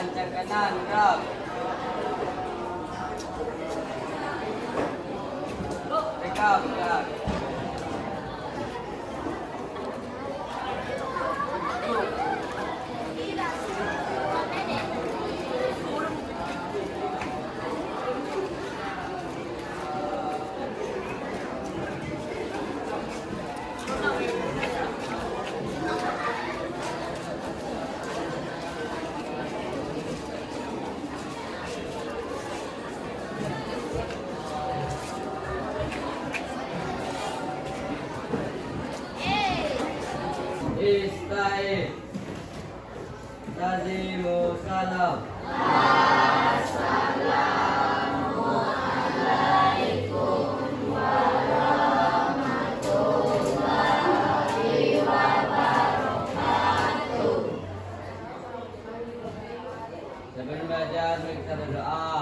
Lancang kanan, gerak. Rekam, gerak. Istaif. Tazimu salam. Sebelum belajar, mari kita berdoa.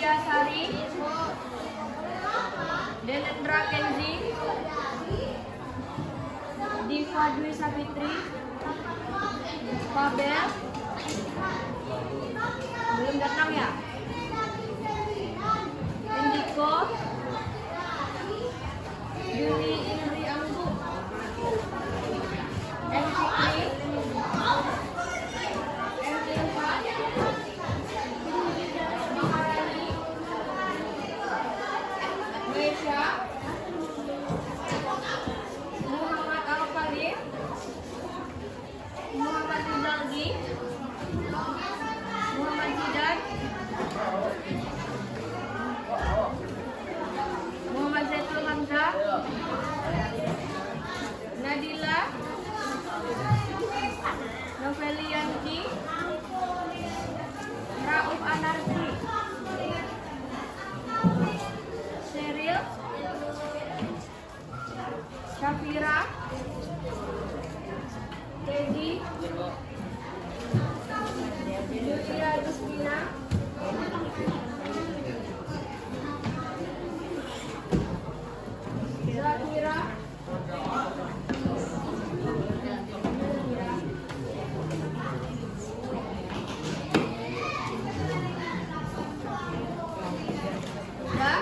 Widyasari, Denendra Kenzi, Diva Dwi Sapitri, Fabel, belum datang ya? Indiko, Yuli Indri Anggu, Fikri, Irfan, Maharani, Maisha, Muhammad Al-Farid, Muhammad Rizaldi, Muhammad Zidan, Muhammad Zaitun Hamzah, Nadila, Novelianti, Rauf Anardi, Sheryl, Syafira, Teddy, Julia Justina, Zakira, udah.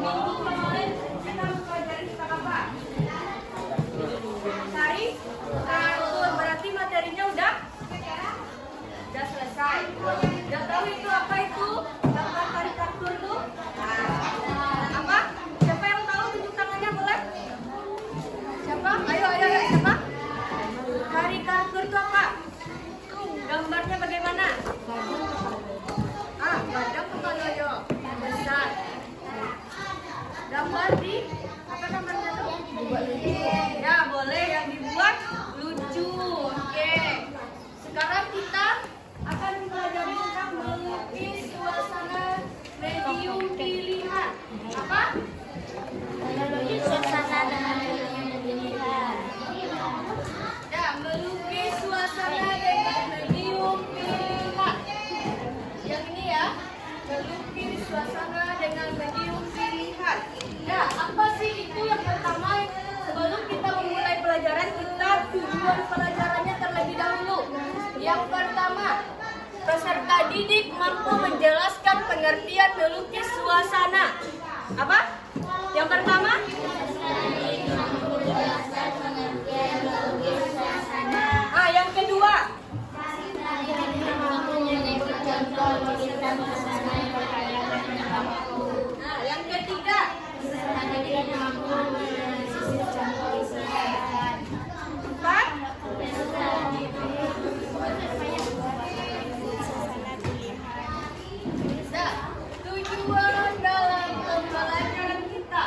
Minggu kemarin kita mempelajari tentang apa? Cari kartun, berarti materinya udah selesai. Udah tahu itu apa itu? Gambar karikatur tuh? Apa? Siapa yang tahu, tunjuk tangannya boleh? Siapa? Ayo, siapa? Karikatur itu apa? Gambarnya bagaimana? Gajah Pemaloyo. Besar. Gambar di apa gambarnya tuh? Ya, boleh yang dibuat lucu. Oke. Sekarang kita akan mempelajari tentang melukis suasana medium pilihan. Apa? Melukis suasana dengan medium pilihan. Ya, melukis suasana dengan medium pilihan. Yang ini ya, melukis suasana dengan medium pilihan. Nah, apa sih itu yang pertama? Sebelum kita memulai pelajaran, kita tujuan pelajarannya terlebih dahulu. Yang pertama, peserta didik mampu menjelaskan pengertian melukis suasana. Apa? Yang pertama? Yang kedua? Yang ketiga? Empat? Tujuan dalam pembelajaran kita.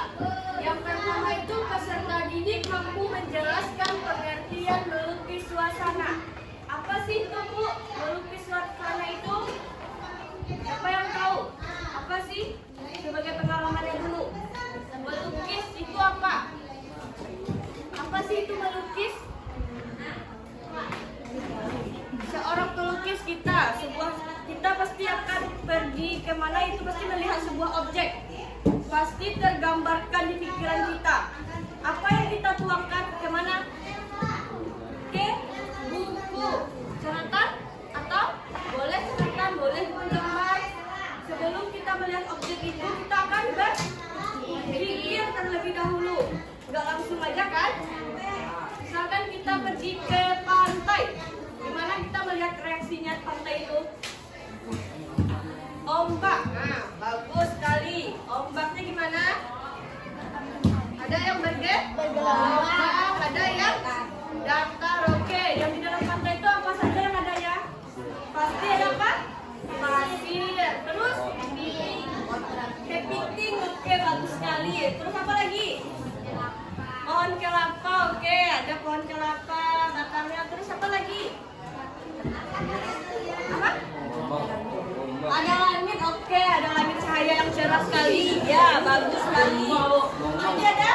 Yang pertama itu peserta didik mampu menjelaskan pengertian melukis suasana. Apa sih itu, Bu? Melukis suasana itu? Siapa yang tahu? Apa sih? Sebagai pengalamannya dulu. Melukis itu apa? Apa sih itu melukis? Seorang pelukis kita pasti akan pergi kemana, itu pasti melihat sebuah objek. Pasti tergambarkan di pikiran kita. Apa yang kita tuangkan kemana? Ke buku, catatan, atau boleh catatan, boleh menggambar. Sebelum kita melihat objek itu, kita akan berpikir terlebih dahulu. Nggak langsung aja kan? Misalkan kita pergi ke pantai, gimana kita melihat reaksinya pantai itu? Ombak, bagus sekali. Ombaknya gimana? Ada yang bergerak, ada yang datar. Oke, yang di dalam pantai itu apa saja yang ada ya? Pasti ada apa? Pasir. Terus kepiting. Oke, bagus sekali. Terus apa lagi? Pohon kelapa. Oke, ada pohon kelapa, batangnya. Terus apa lagi? Apa? Ada langit. Oke, ada langit cahaya yang cerah sekali. Ya, bagus sekali. Nanti ada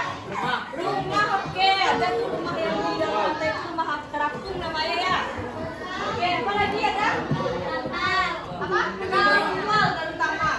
rumah. Oke, ada tuh rumah yang di dalam pantai itu, rumah terapung namanya ya. Oke, apa lagi ada? Apa? Kapal terutama.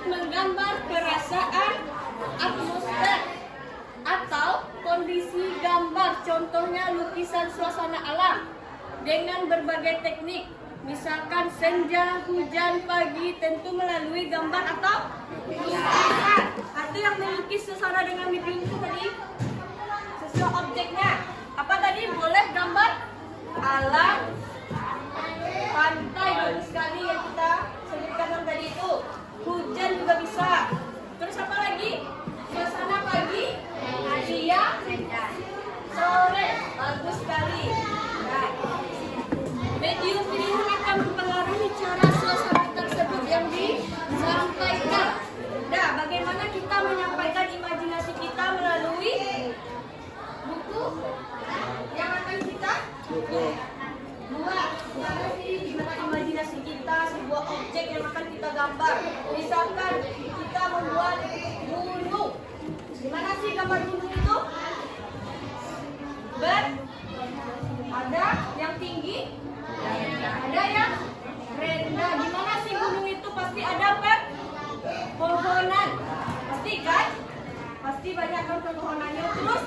menggambar perasaan, atmosfer, atau kondisi gambar, contohnya lukisan suasana alam dengan berbagai teknik. Misalkan senja, hujan, pagi, tentu melalui gambar atau lukisan. Atau yang melukis suasana dengan medium itu tadi sesuai objeknya. Apa tadi? Boleh gambar alam, pantai bagus sekali yang kita sebutkan tadi itu. Hujan juga bisa. Terus apa lagi? Suasana pagi, siang, sore, bagus sekali. Nah, medium pilihan akan mempengaruhi cara suasana tersebut yang disampaikan. Nah, bagaimana kita menyampaikan imajinasi kita melalui buku yang akan kita buat? Gimana sih gimana imajinasi kita sebuah objek yang akan kita gambar? Misalkan kita membuat gunung. Gimana sih gambar gunung itu? Ada yang tinggi, ada yang rendah. Gimana sih gunung itu? Pasti ada pepohonan, pasti kan? Pasti banyak kan pepohonannya. Terus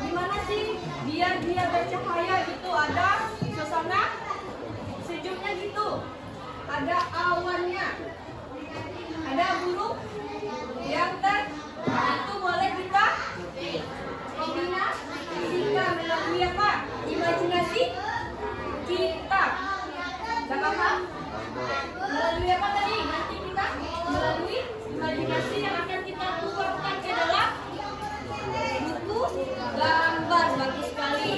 gimana sih biar dia bercahaya gitu? Ada suasana sejuknya gitu. Ada awannya, ada burung yang itu boleh kita kombinasikan melalui apa? Imajinasi kita. Gak apa-apa? Melalui apa tadi? Nanti kita melalui imajinasi yang akan kita tuangkan ke dalam buku gambar. Bagus sekali.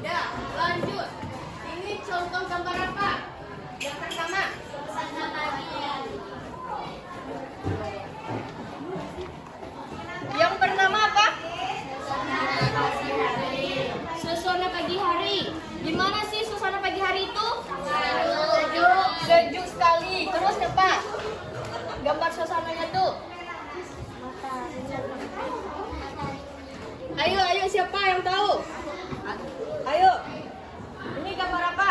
Dah, lanjut. Ini contoh gambar apa? Yang pertama, suasana pagi. Yang pertama apa? Suasana pagi hari. Gimana sih suasana pagi hari itu? Sejuk, sejuk sekali. Terus apa? Gambar suasananya tuh. Ayo siapa yang tahu? Ayo. Ini gambar apa?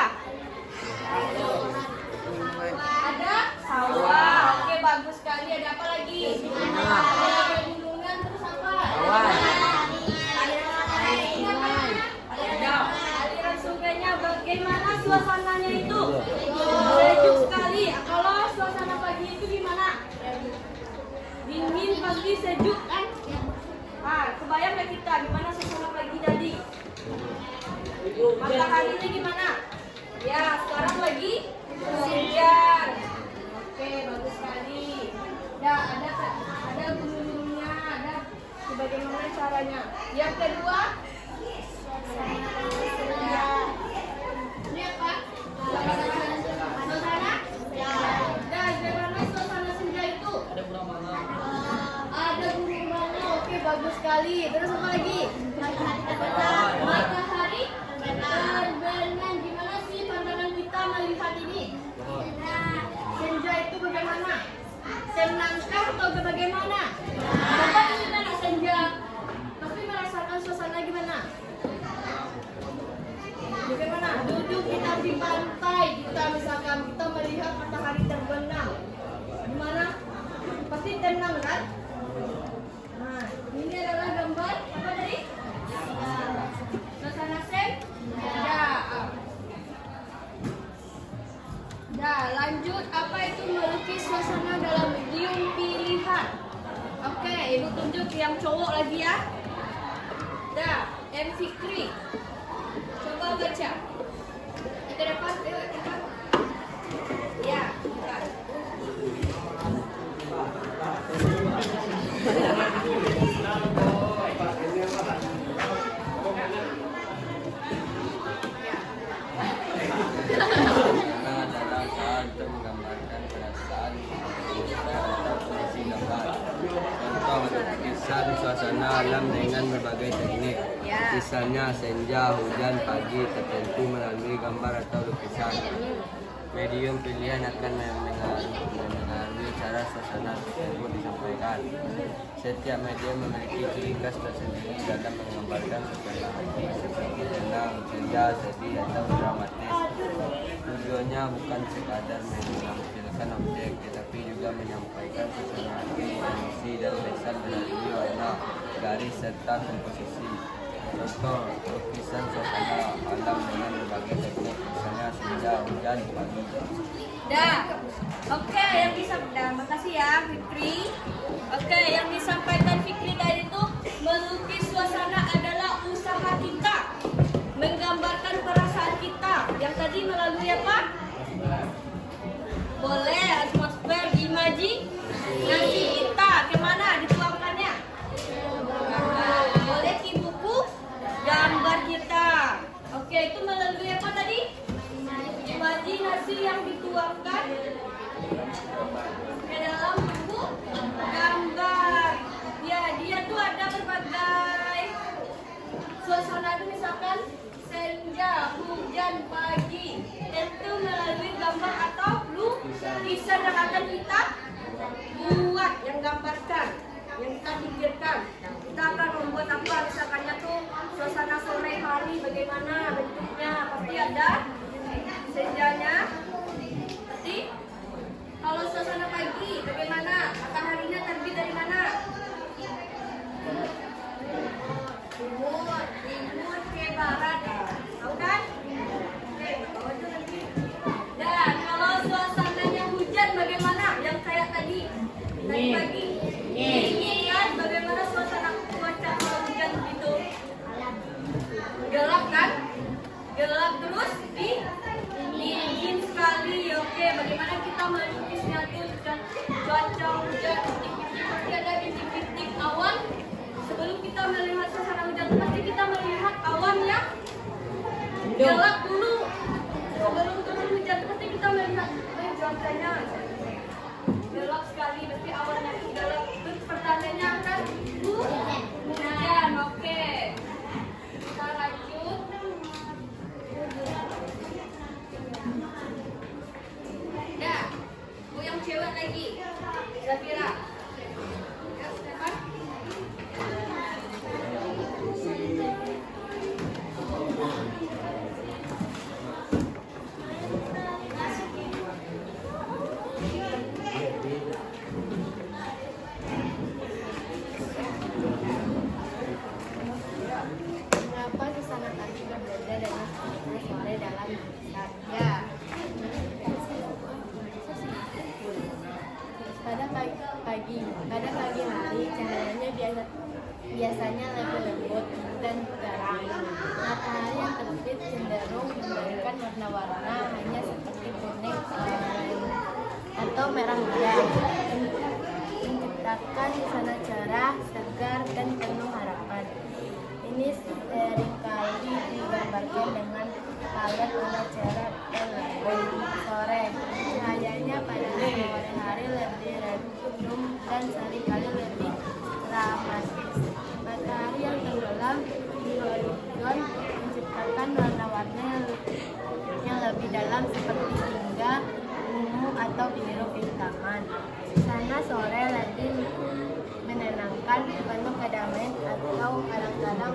Ada sawah. Oke, bagus sekali. Ada apa lagi? Ada pegunungan. Terus apa? Aliran sungainya. Bagaimana suasananya itu? Sejuk sekali. Kalau suasana pagi itu gimana? Dingin pagi, sejuk kan? Nah, kebayang gak kita gimana suasana pagi tadi? Mataharinya gimana? Ya, sekarang lagi hujan. Oke, bagus sekali. Nah, ada gunung-gunungnya, ada bagaimana caranya. Yang kedua, ini apa? Suasana? Nah, bagaimana suasana senja itu? Ada burung mana? Oke, bagus sekali. Terus apa lagi? Matahari terbenam. Gimana sih pandangan kita melihat ini? Senja itu bagaimana? Senangkah atau bagaimana? Bapak ini anak senja, tapi merasakan suasana gimana? Bagaimana? Duduk kita di pantai, kita misalkan kita melihat matahari terbenam. Gimana? Pasti tenang kan? Nah, ini adalah gambar apa tadi? Suasana senja. Nah, lanjut. Apa itu melukis suasana dalam medium pilihan? Oke, ibu tunjuk yang cowok lagi ya. Dah, M. Fikri. Coba baca. Ke depan, ke depan. Ya, bukan. Adalah saat untuk menggambarkan perasaan atau kondisi gambar. Contoh lukisan suasana alam dengan berbagai teknik. Misalnya senja, hujan, pagi tertentu melalui gambar atau lukisan. medium pilihan akan mengaruhi cara suasana tersebut disampaikan. Setiap medium memiliki ciri khas tersendiri dalam menggambarkan suasana hati seperti tenang, ceria, sedih, atau dramatis. Tujuannya bukan sekadar menampilkan objek, tetapi juga menyampaikan suasana hati, emosi, dan pesan melalui warna, garis, serta komposisi. Contoh, lukisan suasana alam dengan berbagai teknik, misalnya senja, hujan, pagi. Dah. Oke, yang disampaikan. Makasih ya, Fikri. Oke, yang disampaikan Fikri tadi itu melukis suasana adalah usaha kita, menggambarkan perasaan kita. Yang tadi melalui apa? Boleh atmosfer, imajinasi kita. Kemana dituangkannya? Boleh di buku gambar kita. Oke, itu melalui apa tadi? Imajinasi yang dituangkan ke dalam buku gambar. Ya, dia tuh ada berbagai suasana itu, misalkan senja, hujan, pagi. Itu melalui gambar atau lukisan yang akan kita buat, yang gambarkan, yang kita pikirkan. Kita akan membuat apa? Misalkannya tuh suasana sore hari bagaimana bentuknya, pasti ada senjanya. Pasti. Kalau suasana pagi bagaimana? Mataharinya terbit dari mana? Timur ke barat. Tahu kan? Oke, bawa itu nanti. Dan kalau suasananya hujan bagaimana? Yang kayak tadi pagi. Ini kan bagaimana suasana cuaca kalau hujan begitu? Gelap kan? Gelap terus dingin sekali. Oke, bagaimana kita melukisnya tuh dan cuaca hujan, titik-titik, pasti ada titik-titik awan. Sebelum kita melihat suasana hujan, pasti kita melihat awan yang gelap dulu. Sebelum turun hujan, pasti kita melihat cuacanya gelap sekali, pasti awannya itu gelap. Terus pertandanya akan hujan. Oke, kita lanjut. Dah, yang cewek lagi, Zafira. Ya, Stefan. Mengapa suasana pagi berbeda dengan suasana sore dalam lukisan? Ya. Pada pagi hari cahayanya biasanya lebih lembut dan terang. Matahari yang terbit cenderung memberikan warna-warna hanya seperti kuning, oranye, atau merah muda, menciptakan suasana cerah, segar, dan penuh harapan. Ini seringkali digambarkan dengan palet warna cerah dan lembut. Sore, cahayanya pada sore hari lebih redup dan seringkali lebih dramatis. Matahari yang tenggelam di horizon menciptakan warna-warna yang lebih dalam seperti jingga, ungu, atau biru kehitaman. Suasana sore lebih menenangkan, penuh kedamaian, atau kadang-kadang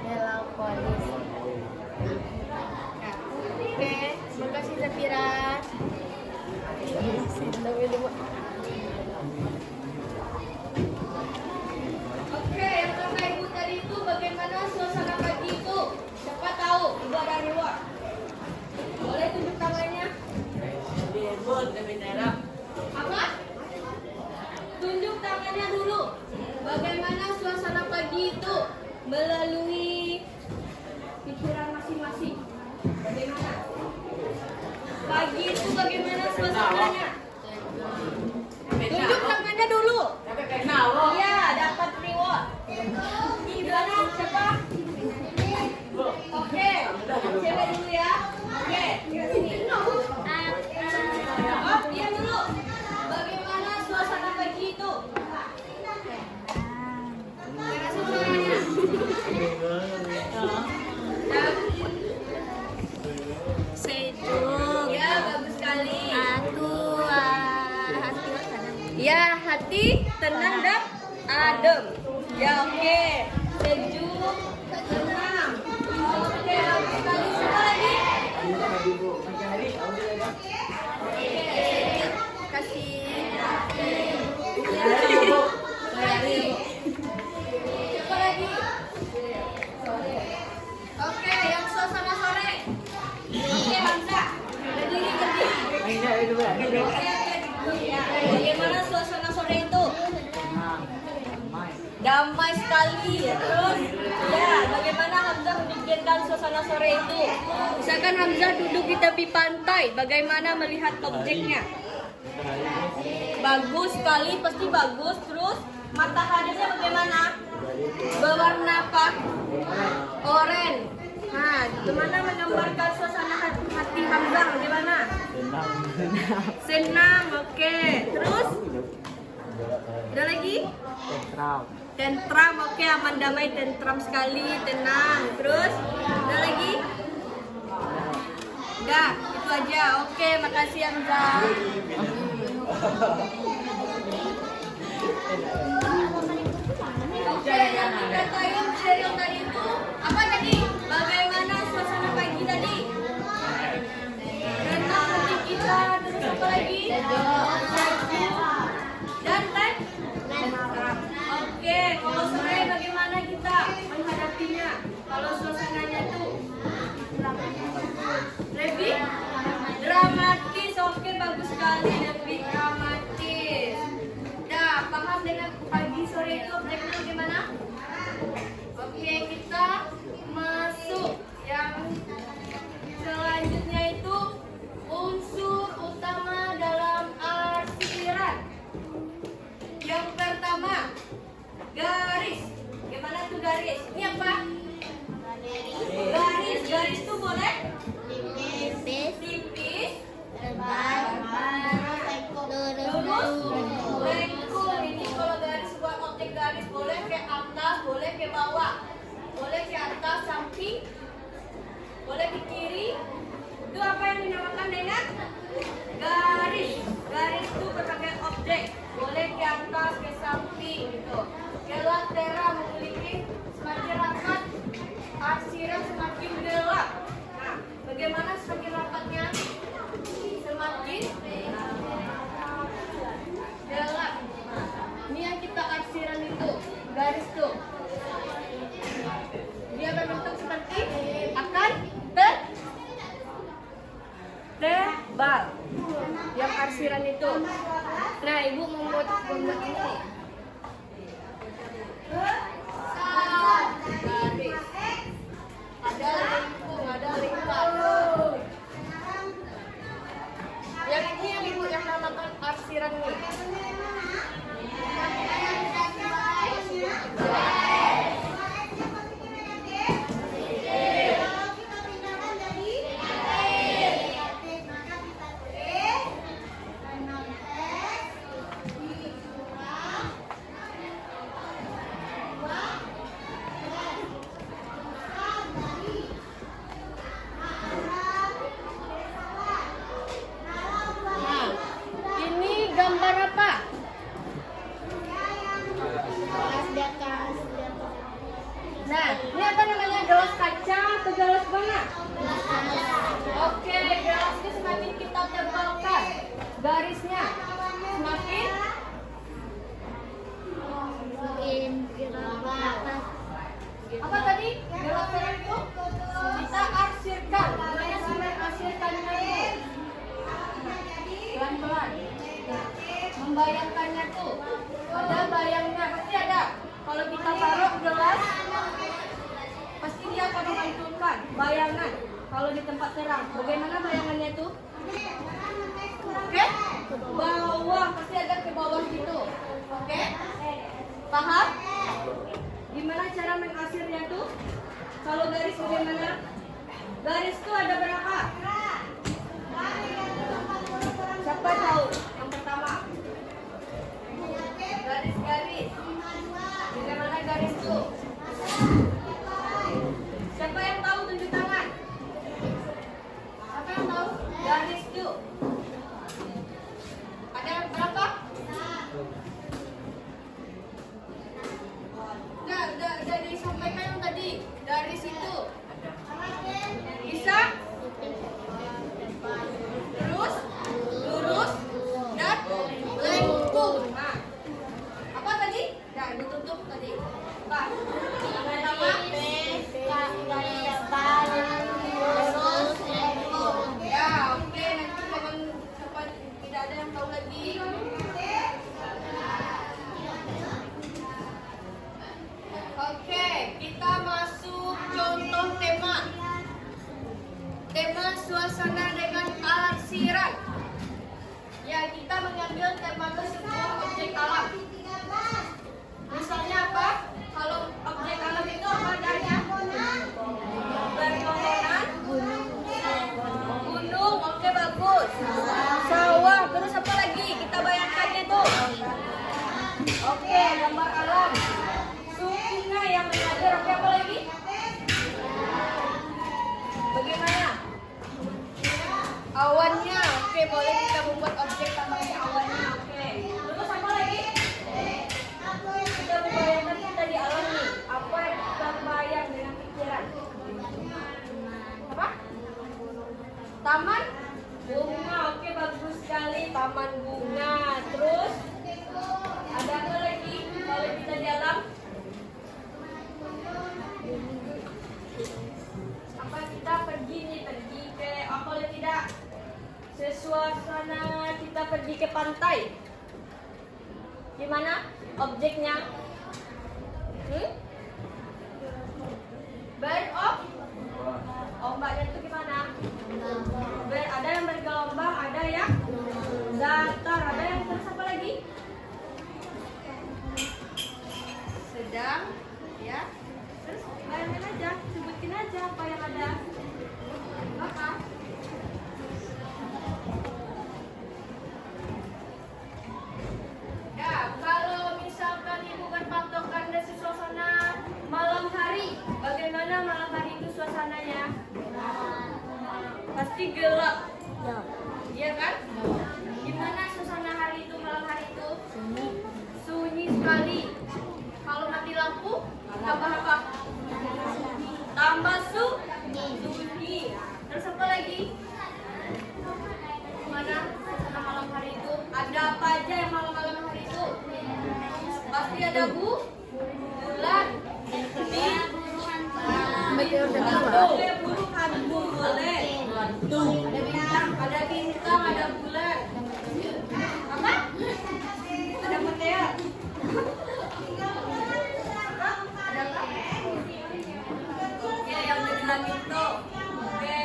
melankolis. Oke, terima kasih Zafira. Oke, yang kata ibu tadi itu bagaimana suasana pagi itu? Siapa tahu? Ibu ada reward. Boleh tunjuk tangannya? Apa? Tunjuk tangannya dulu. Bagaimana suasana pagi itu melalui pikiran masing-masing? Bagaimana? Pagi itu bagaimana suasananya? Tunjuk tangannya dulu. Iya, dapat reward. Di mana siapa? Oke, cewek dulu ya. Oke, ke sini. Oh, dia dulu. Bagaimana suasana pagi itu? Bagaimana suasananya? Sejuk. Ya, bagus Bagaimana suasana sore itu? Damai sekali ya. Terus ya, bagaimana Hamzah memikirkan suasana sore itu? Misalkan Hamzah duduk di tepi pantai, bagaimana melihat objeknya? Bagus sekali, pasti bagus. Terus mataharinya bagaimana? Berwarna apa? Oranye. Nah, gimana menggambarkan suasana hati Hamzah? Bagaimana? Senang, oke. Terus? Ada lagi? Tentram, oke. Aman damai, tentram sekali, tenang. Terus? Ada lagi? Udah, itu aja. Oke, makasih Hamzah. Oke, yang kita tayang serial tadi itu apa tadi? Bagaimana suasana pagi tadi? Renang hati kita, terus apa lagi? Dan teh? Oke, kalau sore bagaimana kita menghadapinya? Kalau suasananya tuh lebih dramatis, oke bagus sekali, lebih dramatis. Dah, paham dengan pagi sore itu objeknya bagaimana? Oke, kita masuk yang selanjutnya itu unsur utama dalam arsiran. Yang pertama, garis. Gimana tuh garis? Ini apa? Garis tuh boleh? Tipis, lurus, lengkung. Ini kalau garis buat objek garis boleh ke atas, boleh ke bawah, boleh ke atas samping, boleh ke kiri. Itu apa yang dinamakan dengan garis. Garis itu berbagai objek, boleh ke atas, ke samping gitu. Ke lateral memiliki semakin rapat, arsiran semakin gelap. Nah, bagaimana semakin rapatnya? Semakin gelap. Ini yang kita arsiran itu, garis tuh. Dia berbentuk seperti akan tebal. Yang arsiran itu. Nah, ibu membuat ini. Garis. Ada lengkung, ada lingkar. Yang ini yang ibu yang namakan arsiran nih. Nah, ini apa namanya? Gelas kaca atau gelas mana? Oke, gelasnya semakin kita tebalkan garisnya, semakin apa tadi? Gelas terang itu kita arsirkan. Namanya sampai arsirkannya itu pelan-pelan. Membayangkannya tuh ada bayangnya, pasti ada. Kalau kita taruh gelas, pasti dia akan memantulkan bayangan. Kalau di tempat terang, bagaimana bayangannya itu? Oke? Bawah, pasti ada ke bawah gitu. Oke? Paham? Gimana cara mengasirnya tuh? Kalau garis bagaimana? Garis tuh ada berapa? Siapa tahu? Yang pertama. Garis-garis. Bagaimana garis itu? Siapa yang tahu, tunjuk tangan? Siapa yang tahu? Garis itu ada berapa? Udah disampaikan yang tadi. Garis itu bisa suasana dengan alarsiran. Ya, kita mengambil tema sebuah objek alam. Misalnya apa? Kalau objek alam itu apa adanya? Pepohonan, gunung, oke bagus. Sawah, terus apa lagi? Kita bayangkan itu. Oke, gambar alam. Sungai yang mengalir, oke apa lagi? Bagaimana? Awannya, oke boleh kita membuat objek tambahnya awannya, oke. Terus apa lagi? Kita membayangkan kita di alam nih. Apa yang kita bayang dengan pikiran? Apa? Taman bunga, oke bagus sekali taman bunga. Terus ada apa lagi kalau kita di alam? Apa kita pergi ke apa boleh tidak? Sesuasana kita pergi ke pantai. Gimana objeknya? Bird of ombaknya itu gimana? Ada yang bergelombang, ada yang datar, ada yang terus apa lagi? Sedang, ya. Terus bayangin aja, sebutin aja apa yang ada. Apa? Ya, kalau misalkan ibu berpatokan dari suasana malam hari, bagaimana malam hari itu suasananya? Pasti gelap. Iya kan? Gimana suasana hari itu, malam hari itu? Sunyi sekali. Kalau mati lampu, tambah apa? Tambah sunyi. Terus apa lagi? Gimana suasana malam hari itu? Ada apa aja yang malam-malam hari itu? Pasti ada bulan, boleh burung hantu, boleh. Ada bintang, ada bulan. Apa? Ada meteor. Ada apa? Oke, yang bilang itu. Oke.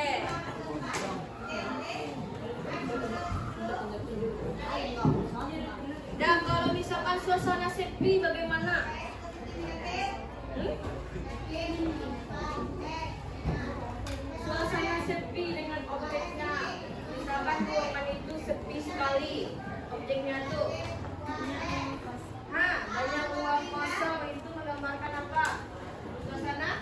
Dan kalau misalkan suasana sepi bagaimana? Suasana sepi dengan objeknya. Misalkan ruangan itu sepi sekali. Objeknya tuh. Banyak ruang kosong itu menggambarkan apa? Suasana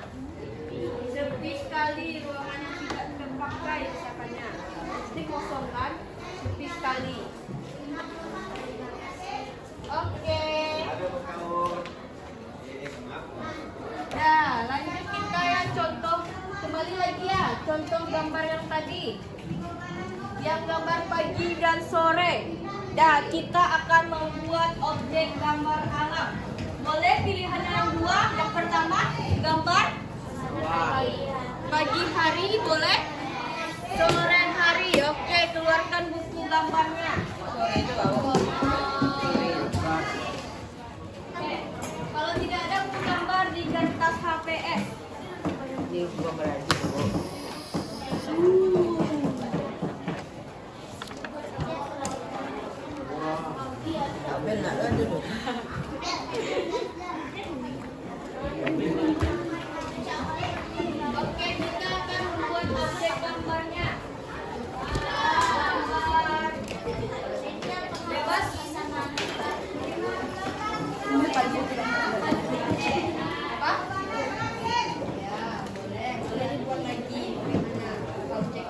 sepi sekali, ruangannya tidak terpakai misalkannya. Pasti kosong kan? Sepi sekali. Oke. Nah, lanjut kita yang contoh. Kembali lagi ya, contoh gambar yang tadi. Yang gambar pagi dan sore. Nah, kita akan membuat objek gambar alam. Boleh pilihannya yang dua. Yang pertama, gambar pagi hari, boleh. Sore hari, oke. Keluarkan buku gambarnya. Sore itu Oke. Kalau tidak ada buku gambar di kertas HPS. Ini gambar aja. Benar dulu. Oke, kita akan membuat objek gambarnya. Bebas. Apa? Ya, boleh. Boleh dibuat lagi. Bagaimana? Objek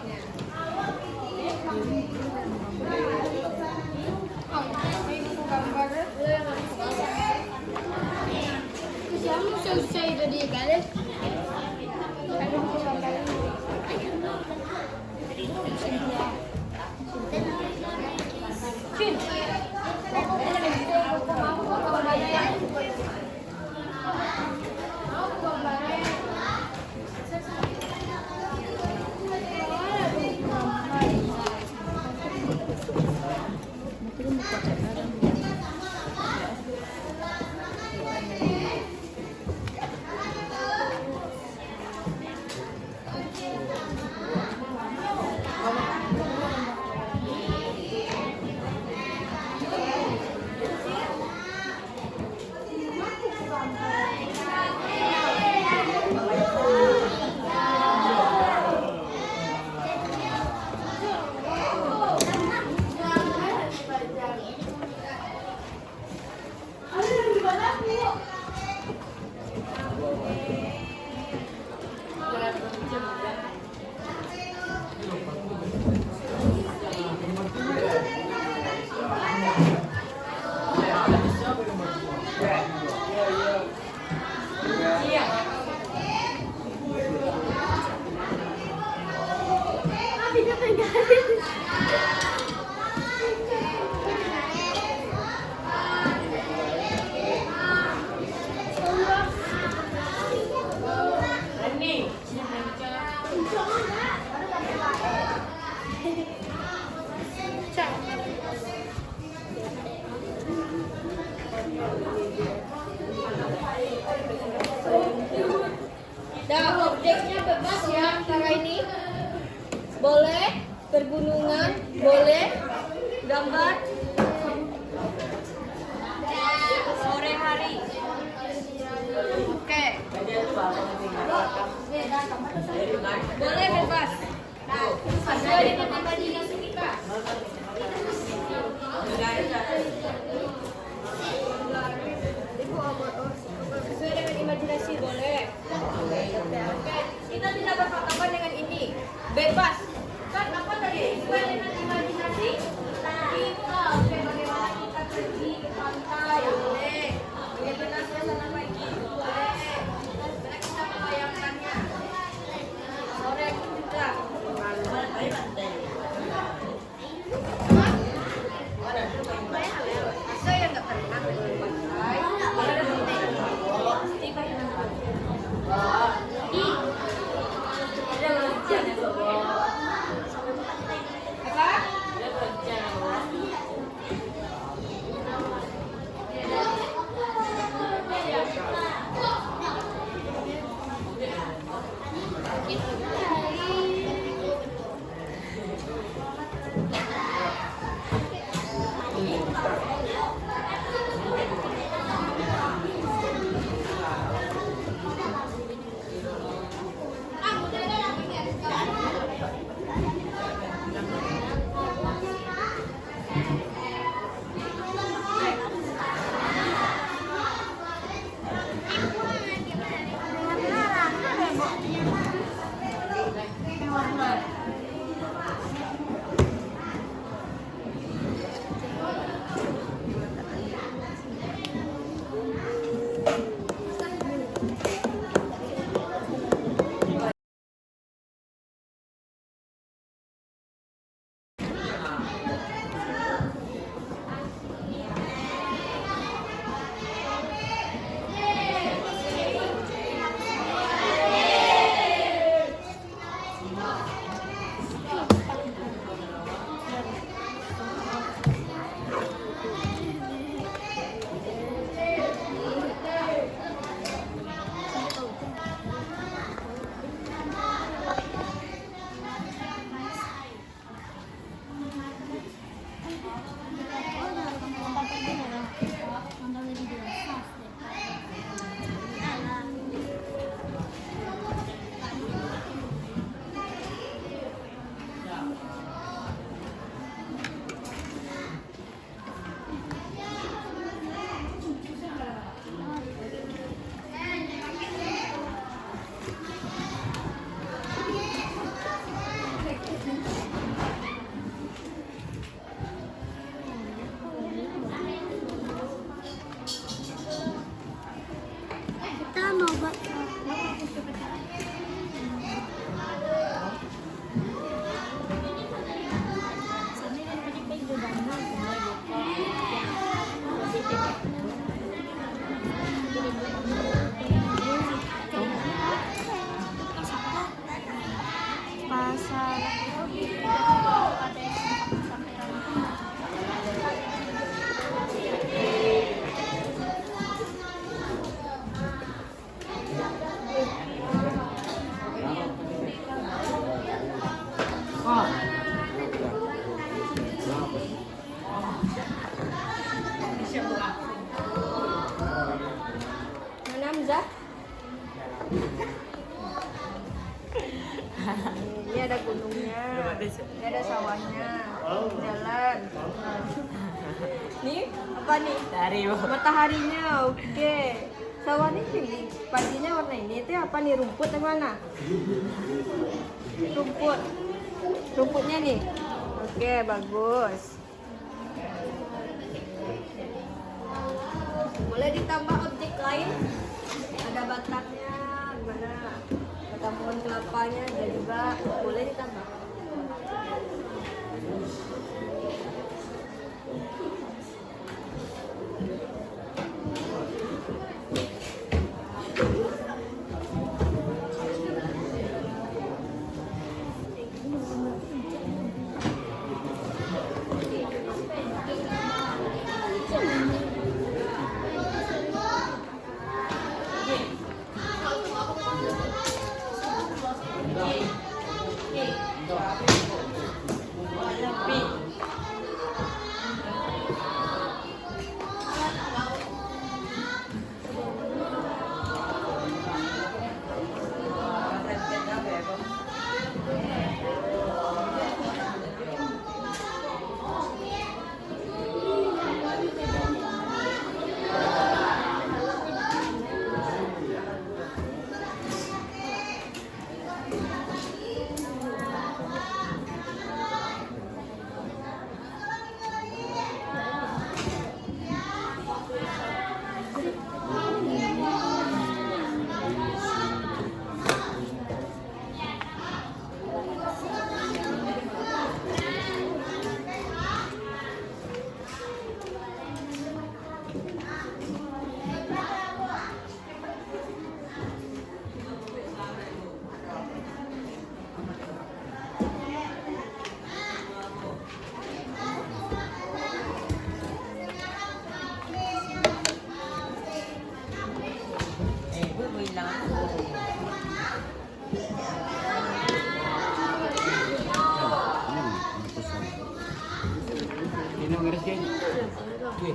Objeknya bebas ya, antara ini. Boleh pergunungan, boleh gambar sore hari. Oke. Boleh bebas. Nah, sesuai dengan imajinasi kita. Sesuai dengan imajinasi boleh. Oke. Kita tidak berpatokan dengan ini. Bebas. Kan apa tadi? Sesuai dengan imajinasi kita. Oke, bagaimana kita pergi ke pantai? Boleh. Bagaimana suasana pagi? Boleh. Bagaimana kita membayangkannya? Sore juga. Masa yang nggak pernah ke pantai? Ada pantai. Pasti pernah. Ada hujan ya, apa? Mana Hamzah? Ini ada gunungnya, ini ada sawahnya, jalan. Nih apa nih? Mataharinya, oke. Sawahnya ini paginya warna ini. Itu apa nih, rumput yang mana? Rumput. Rumputnya nih. Oke, bagus. Boleh ditambah objek lain? Ada batangnya, gimana? Batang pohon kelapanya ada juga, boleh ditambah. Ini ngiris kayaknya. Oke.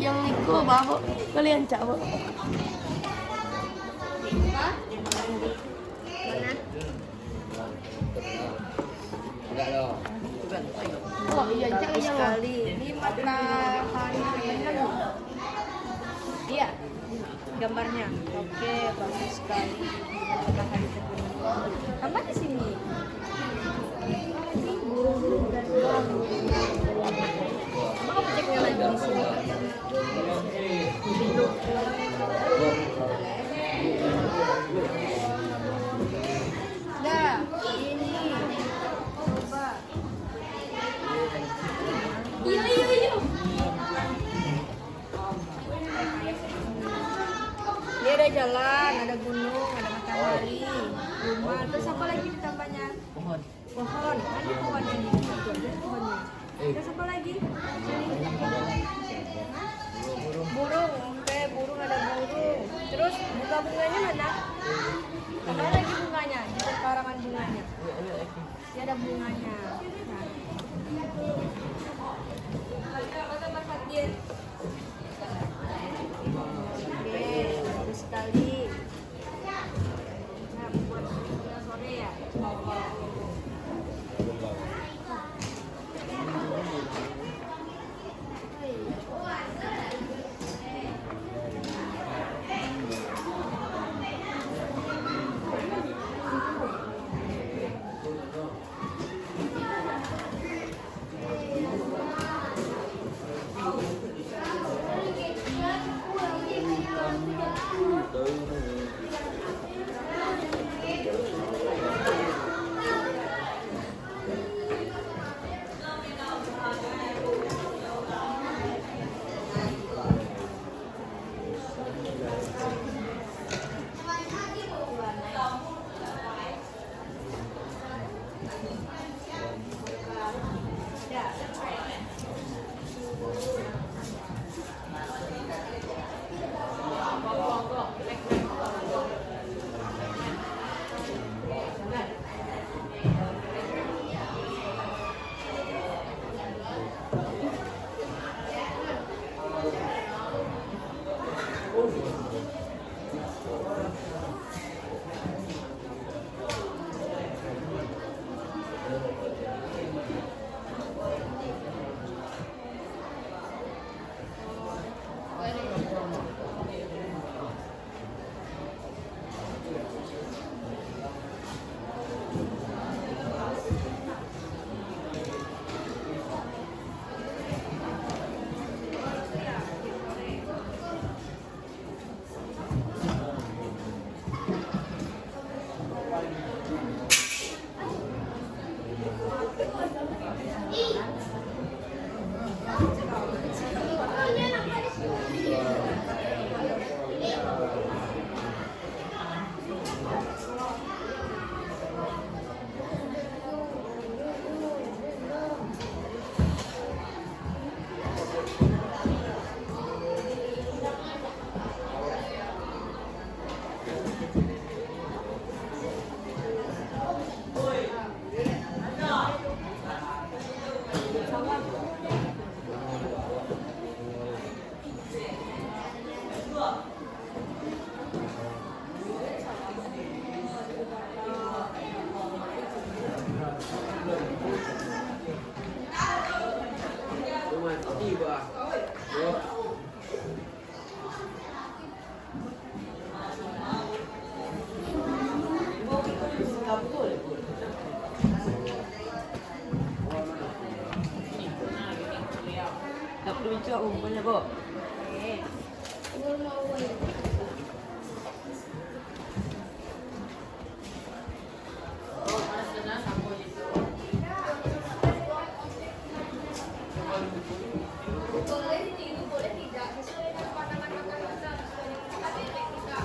Yang Niko bawa kalian cakap. Enggak loh. Oh iya jangan Sekali ini matahari terbenam. Iya, gambarnya. Oke, bagus sekali. Matahari terbenam. Apa di sini? Burung-burung dan burung. Apa objeknya lagi di sini? Nah, ini coba. Iya. Dia ada jalan, ada gunung, ada matahari, rumah. Terus apa lagi ditambahnya? Pohon. Pohon. Ada pohonnya nih. Tuh, ada pohonnya. Terus apa lagi? Burung. Oke, burung ada burung. Terus bunga-bunganya mana? Mana lagi bunganya? Di pekarangan bunganya. Dia ada bunganya. Nah. Oke, bagus sekali. Nah, buat sore ya. Lucu aku punya, Bu. Boleh tidak sesuai dengan pandangan mata kita, sesuai dengan KTP kita.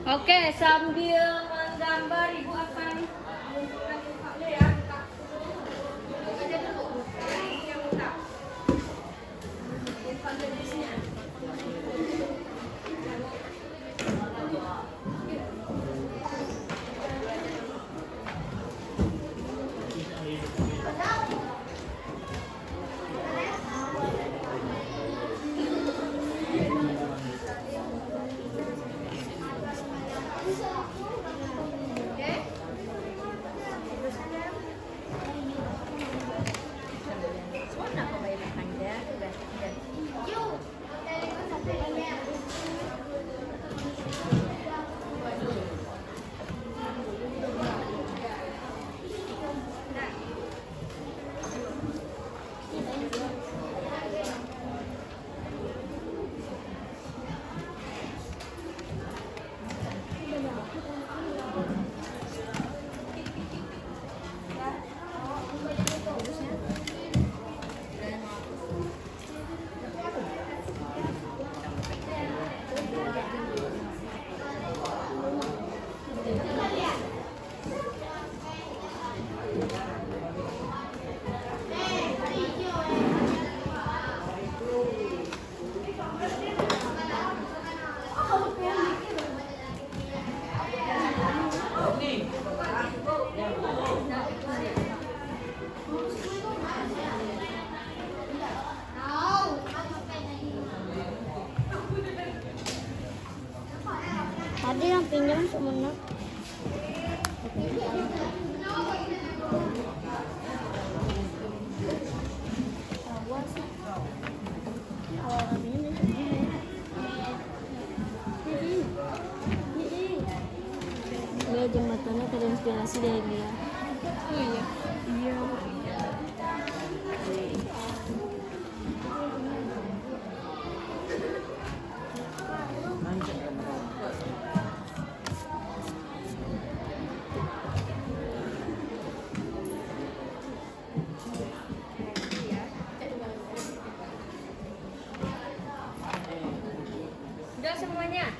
Oke, sambil menggambar Ibu akan menunjukkan infaknya ya. Aja dulu. Yang minta. Infak jenisnya. Tadi yang pinjam semuanya. Dia jembatannya terinspirasi dari dia. Iya. Iya. Udah semuanya.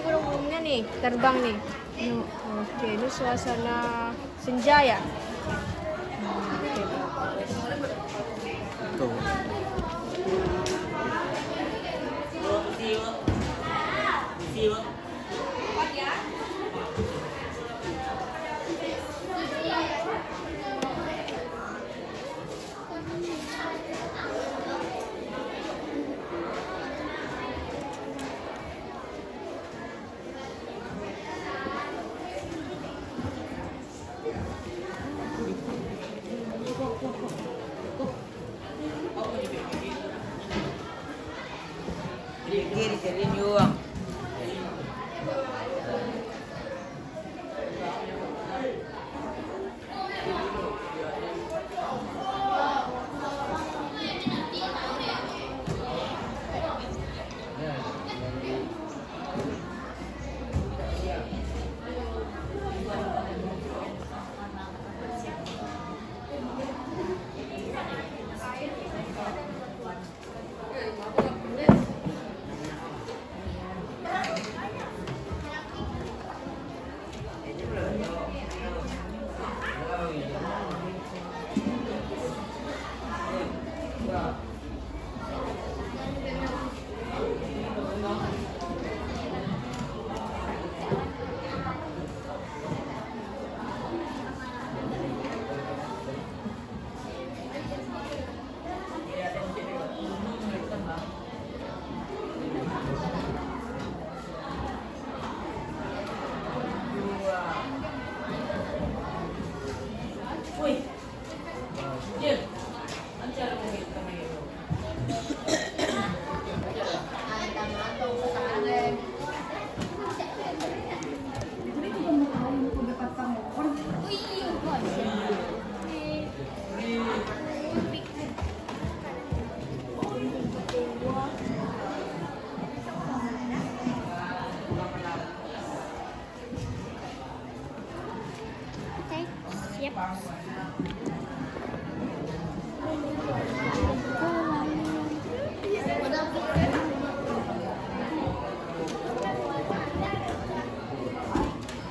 burung-burungnya nih terbang nih. Oke, ini suasana senja ya. Tuh. Kiri sini nyuang.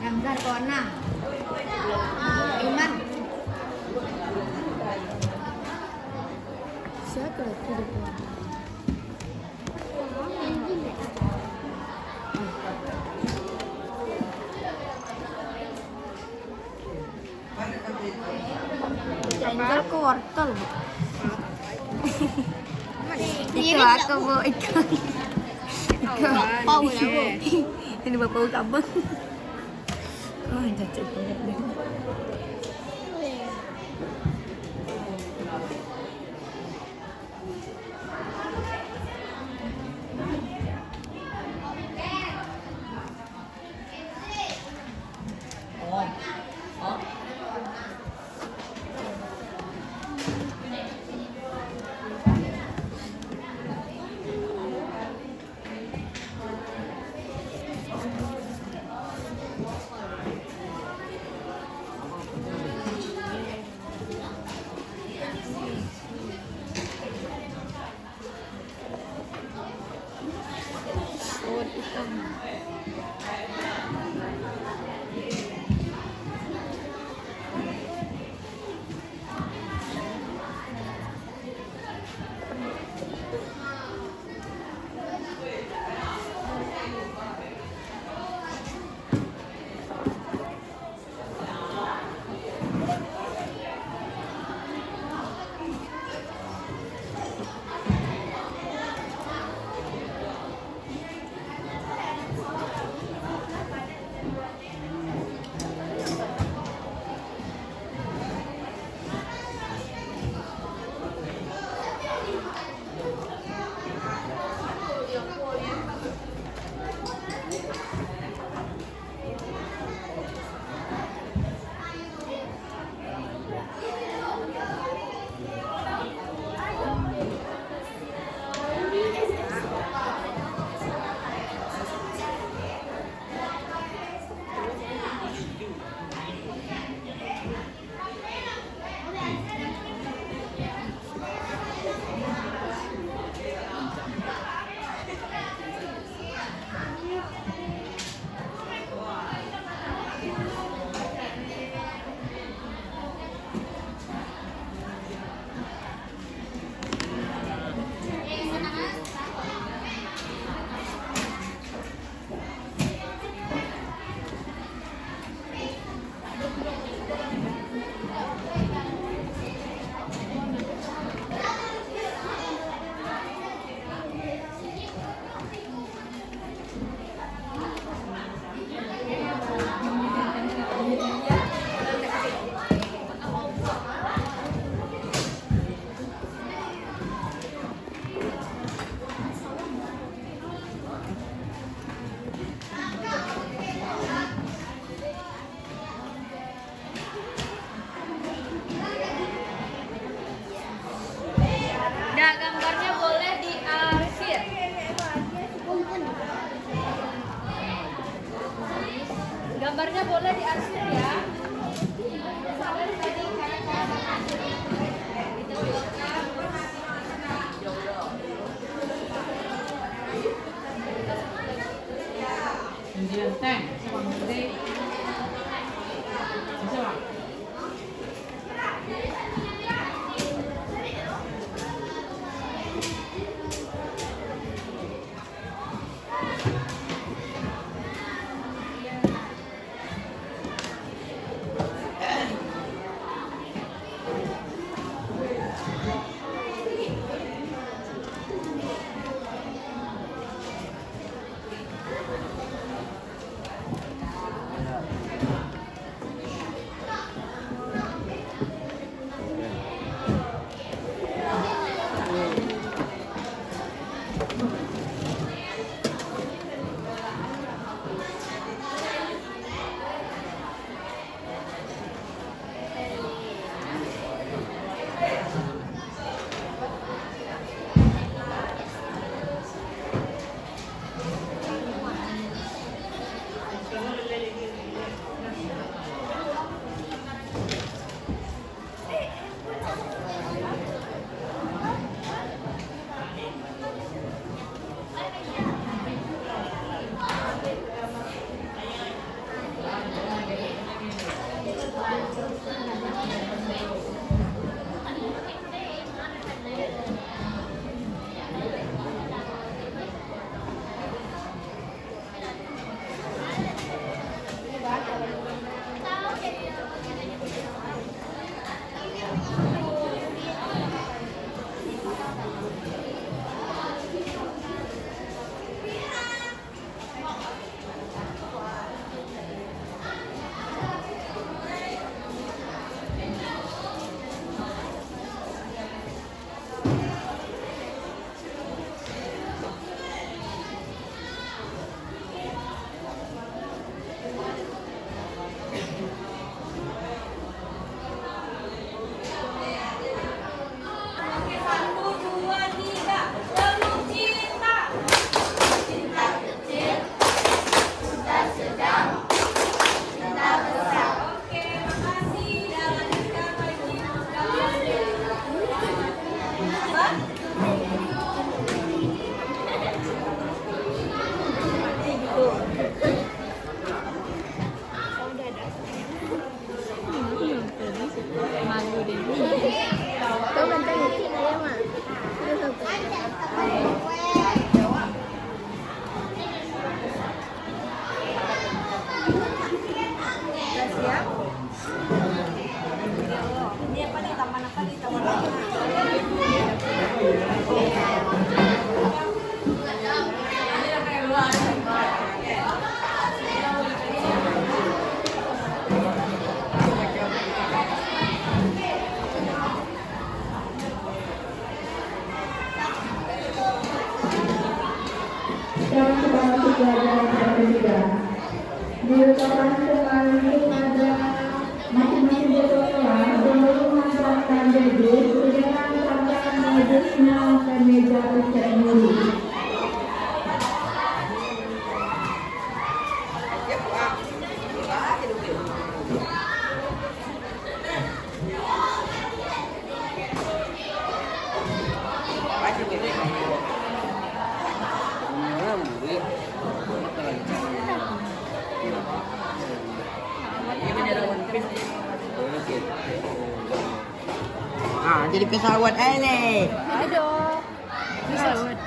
Gambar warna. Iman. Siapa lagi di depan? Angel ke wortel, Bu. Itu aku, Bu. Ikan. Bapau ya, Bu. Ini bapau tabang. Oh, cacat banget deh. Gambarnya boleh diarsip ya. Yang sedang pelajaran berbeda. Diucapkan kembali pada masing-masing sekolah sebelum menerapkan debit, segera letakkan medisnya ke meja ujian murid. Jadi pesawat ini. Aduh. Pesawat.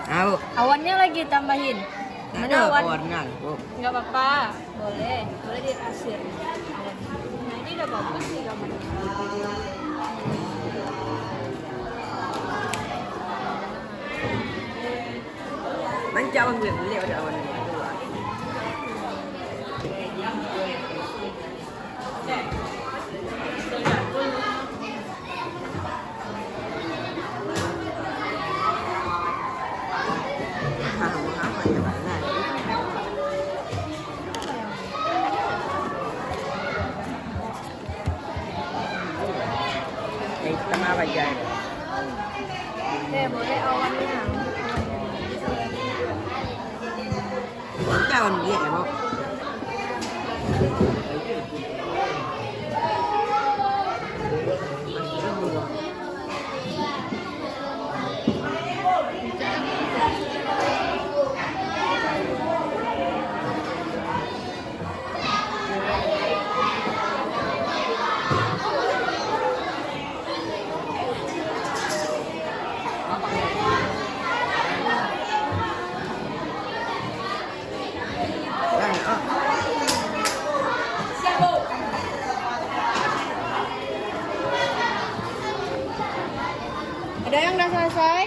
Tahu. Awannya lagi tambahin. Mana Ada awan? warna. Nggak apa-apa. Boleh. Boleh diarsir. Awan. Nah, ini udah bagus nih gambarnya. Mancawan gue beli ada awan. Apa aja? Boleh awannya. Cawan dia ya, Bob. Ada yang udah selesai?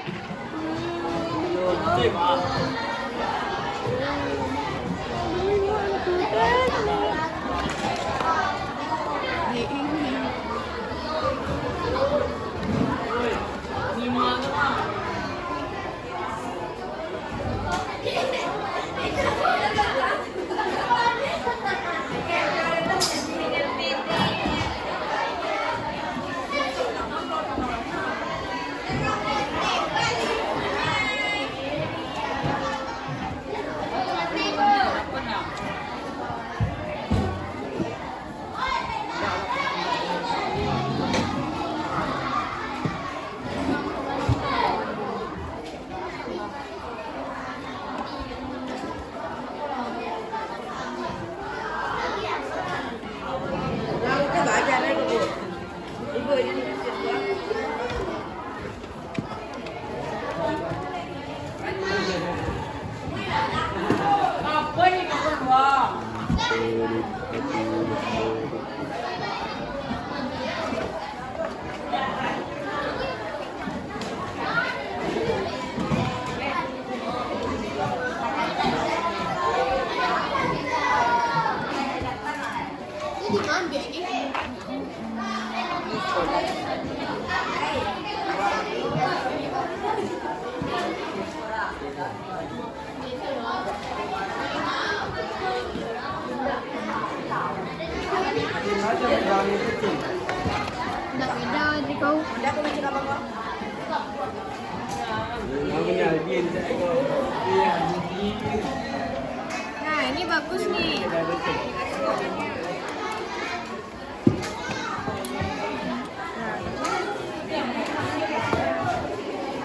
Nah, ini bagus nih.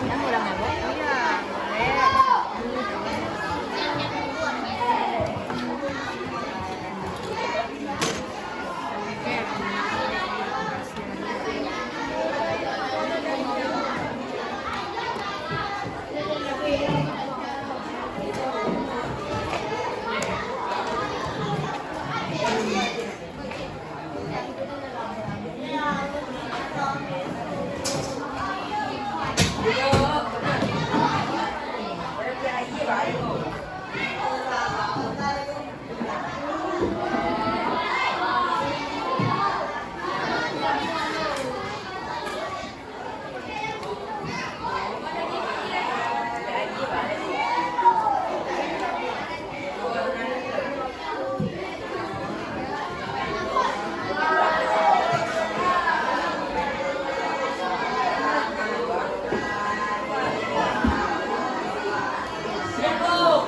Yang udah mabok? Iya, Satu.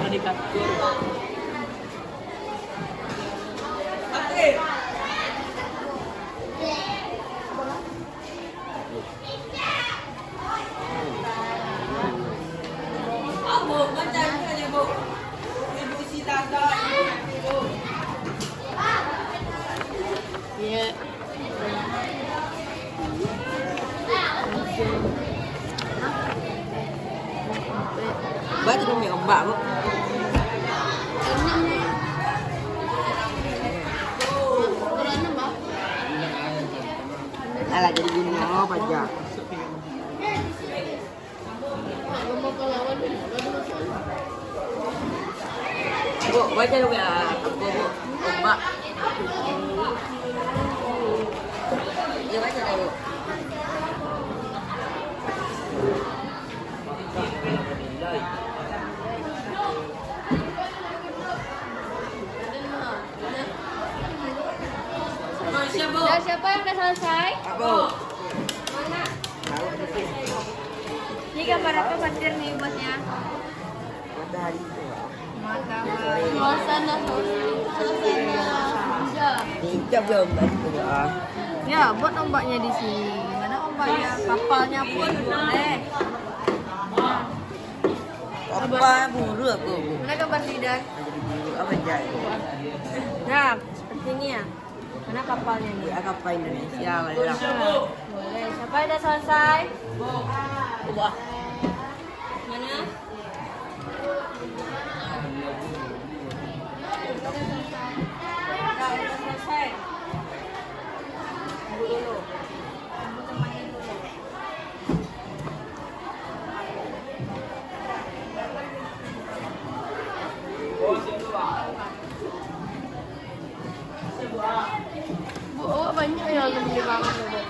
Tadi Baca dong ya ombak bu. Alah jadi gini apa aja. Bu, baca dong ya bu, ombak. Ya baca deh bu. Dan siapa yang udah selesai? Aku. Mana? Ini gambar apa Fatir nih buatnya? Matahari itu. Matahari. Suasana senja. Diicap ya ombak itu ya. Ya, buat ombaknya di sini. Mana ombaknya? Kapalnya pun boleh. Apa buru aku? Mana gambar lidah? Jadi buru apa aja? Nah, seperti ini ya. Mana kapalnya nih? Ya kapal Indonesia boleh lah. Boleh. Siapa yang udah selesai? Wah. Mana? Udah selesai. Tunggu dulu. Tunggu temannya dulu. Bu, oh, banyak yang gede banget ya, Bu.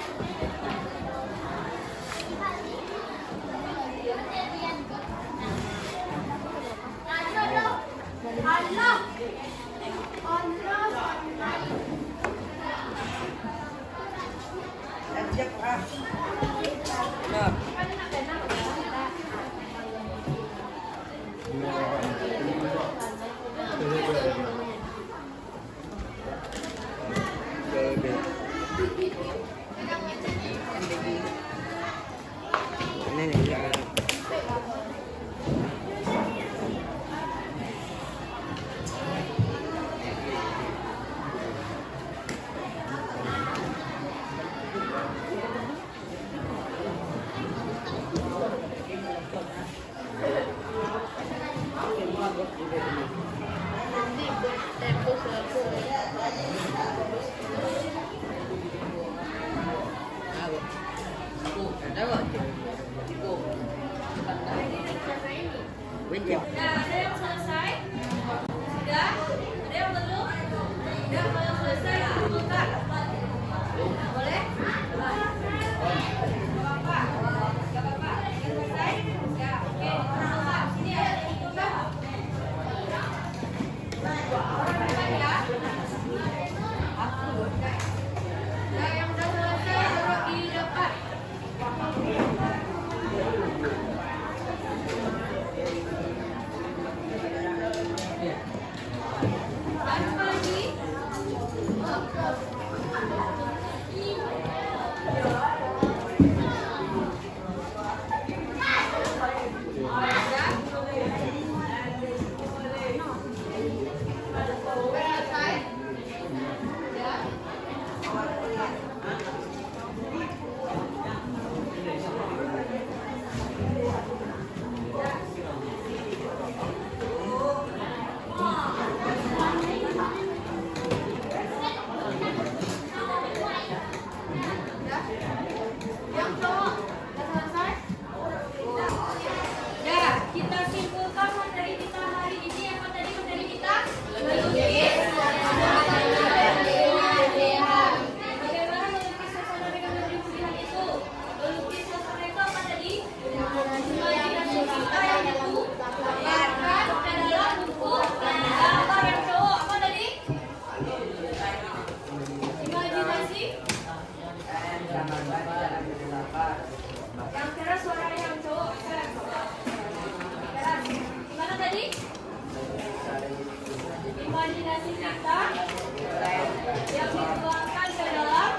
Wajib. Nah, ada yang selesai? Sudah? Ada yang belum? Sudah, kalau selesai kumpulkan. Boleh? Gak apa-apa. Gak apa-apa. Sudah selesai? Ya, oke. Kumpulkan. Sini ada yang kumpulkan. Kumpulkan ya. Nah, yang sudah selesai taruh di depan. Dan apa lagi? Yang cowok, udah selesai? Ya, kita simpulkan materi kita hari ini. Apa tadi materi kita? Melukis. Bagaimana melukis suasana dengan berlebihan itu? Melukis suasana itu apa tadi? Imajinasi kita yang itu gambarkan ke dalam buku gambar yang cowok. Apa tadi? Imajinasi. Yang keras suaranya yang cowok. Keras. Gimana tadi? Imajinasi kita yang dituangkan ke dalam